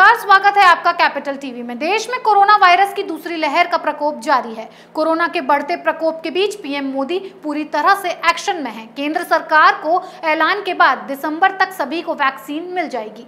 नमस्कार, स्वागत है आपका कैपिटल टीवी में। देश में कोरोना वायरस की दूसरी लहर का प्रकोप जारी है। कोरोना के बढ़ते प्रकोप के बीच पीएम मोदी पूरी तरह से एक्शन में हैं। केंद्र सरकार को ऐलान के बाद दिसंबर तक सभी को वैक्सीन मिल जाएगी।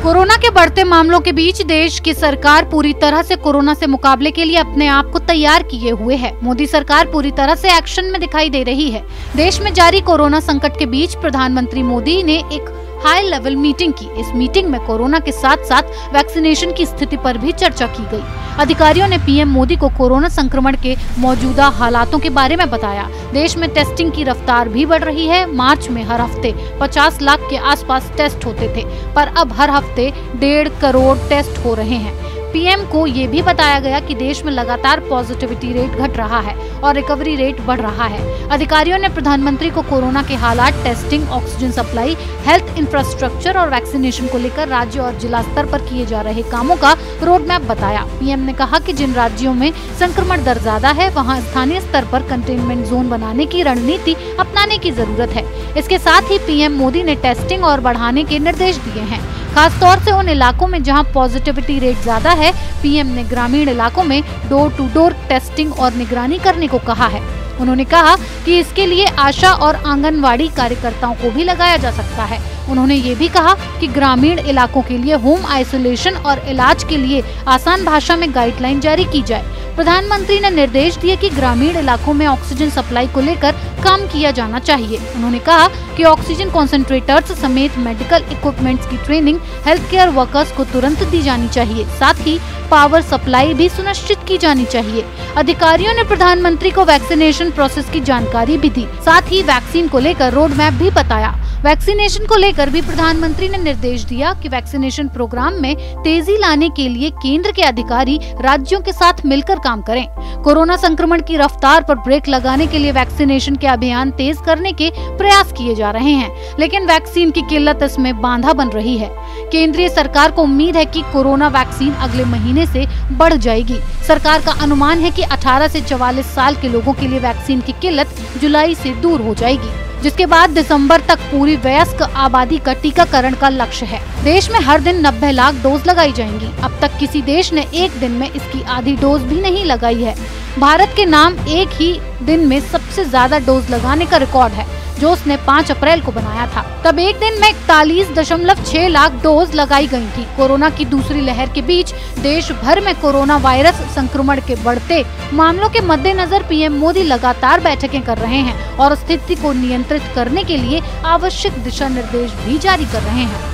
कोरोना के बढ़ते मामलों के बीच देश की सरकार पूरी तरह से कोरोना से मुकाबले के लिए अपने आप को तैयार किए हुए है। मोदी सरकार पूरी तरह से एक्शन में दिखाई दे रही है। देश में जारी कोरोना संकट के बीच प्रधानमंत्री मोदी ने एक हाई लेवल मीटिंग की। इस मीटिंग में कोरोना के साथ साथ वैक्सीनेशन की स्थिति पर भी चर्चा की गई। अधिकारियों ने पीएम मोदी को कोरोना संक्रमण के मौजूदा हालातों के बारे में बताया। देश में टेस्टिंग की रफ्तार भी बढ़ रही है। मार्च में हर हफ्ते 50 लाख के आसपास टेस्ट होते थे, पर अब हर हफ्ते 1.5 करोड़ टेस्ट हो रहे हैं। पीएम को ये भी बताया गया कि देश में लगातार पॉजिटिविटी रेट घट रहा है और रिकवरी रेट बढ़ रहा है। अधिकारियों ने प्रधानमंत्री को कोरोना के हालात, testing, oxygen supply, health infrastructure और वैक्सीनेशन को लेकर राज्य और जिला स्तर पर किए जा रहे कामों का रोड मैप बताया। पीएम ने कहा कि जिन राज्यों में संक्रमण दर ज्यादा है, वहाँ स्थानीय स्तर पर कंटेनमेंट जोन बनाने की रणनीति अपनाने की जरूरत है। इसके साथ ही पीएम मोदी ने टेस्टिंग और बढ़ाने के निर्देश दिए हैं, खासतौर से उन इलाकों में जहां पॉजिटिविटी रेट ज्यादा है। पीएम ने ग्रामीण इलाकों में डोर टू डोर टेस्टिंग और निगरानी करने को कहा है। उन्होंने कहा कि इसके लिए आशा और आंगनवाड़ी कार्यकर्ताओं को भी लगाया जा सकता है। उन्होंने ये भी कहा कि ग्रामीण इलाकों के लिए होम आइसोलेशन और इलाज के लिए आसान भाषा में गाइडलाइन जारी की जाए। प्रधानमंत्री ने निर्देश दिए कि ग्रामीण इलाकों में ऑक्सीजन सप्लाई को लेकर काम किया जाना चाहिए। उन्होंने कहा कि ऑक्सीजन कॉन्सेंट्रेटर्स समेत मेडिकल इक्विपमेंट्स की ट्रेनिंग हेल्थ केयर वर्कर्स को तुरंत दी जानी चाहिए। साथ ही पावर सप्लाई भी सुनिश्चित की जानी चाहिए। अधिकारियों ने प्रधानमंत्री को वैक्सीनेशन प्रोसेस की जानकारी भी दी। साथ ही वैक्सीन को लेकर रोड मैप भी बताया। वैक्सीनेशन को लेकर भी प्रधानमंत्री ने निर्देश दिया कि वैक्सीनेशन प्रोग्राम में तेजी लाने के लिए केंद्र के अधिकारी राज्यों के साथ मिलकर काम करें। कोरोना संक्रमण की रफ्तार पर ब्रेक लगाने के लिए वैक्सीनेशन के अभियान तेज करने के प्रयास किए जा रहे हैं, लेकिन वैक्सीन की किल्लत इसमें बाधा बन रही है। केंद्रीय सरकार को उम्मीद है कि कोरोना वैक्सीन अगले महीने से बढ़ जाएगी। सरकार का अनुमान है कि 18 से 44 साल के लोगों के लिए वैक्सीन की किल्लत जुलाई से दूर हो जाएगी, जिसके बाद दिसंबर तक पूरी वयस्क आबादी का टीकाकरण का लक्ष्य है। देश में हर दिन 90 लाख डोज लगाई जाएंगी। अब तक किसी देश ने एक दिन में इसकी आधी डोज भी नहीं लगाई है। भारत के नाम एक ही दिन में सबसे ज्यादा डोज लगाने का रिकॉर्ड है, जो उसने 5 अप्रैल को बनाया था। तब एक दिन में 41.6 लाख डोज लगाई गई थी। कोरोना की दूसरी लहर के बीच देश भर में कोरोना वायरस संक्रमण के बढ़ते मामलों के मद्देनजर पीएम मोदी लगातार बैठकें कर रहे हैं और स्थिति को नियंत्रित करने के लिए आवश्यक दिशा निर्देश भी जारी कर रहे हैं।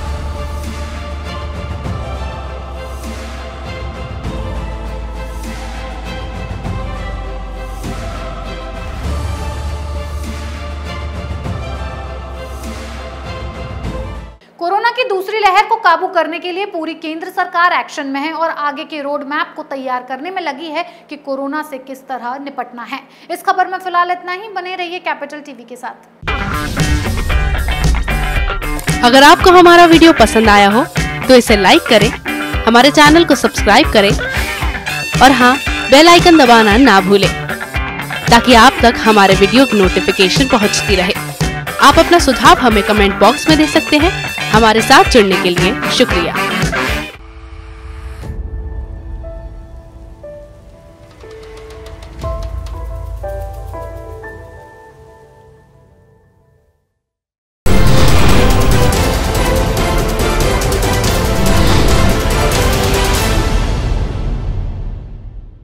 कोरोना की दूसरी लहर को काबू करने के लिए पूरी केंद्र सरकार एक्शन में है और आगे के रोड मैप को तैयार करने में लगी है कि कोरोना से किस तरह निपटना है। इस खबर में फिलहाल इतना ही। बने रहिए कैपिटल टीवी के साथ। अगर आपको हमारा वीडियो पसंद आया हो तो इसे लाइक करें, हमारे चैनल को सब्सक्राइब करें और हाँ, बेल आइकन दबाना ना भूलें, ताकि आप तक हमारे वीडियो की नोटिफिकेशन पहुंचती रहे। आप अपना सुझाव हमें कमेंट बॉक्स में दे सकते हैं। हमारे साथ जुड़ने के लिए शुक्रिया।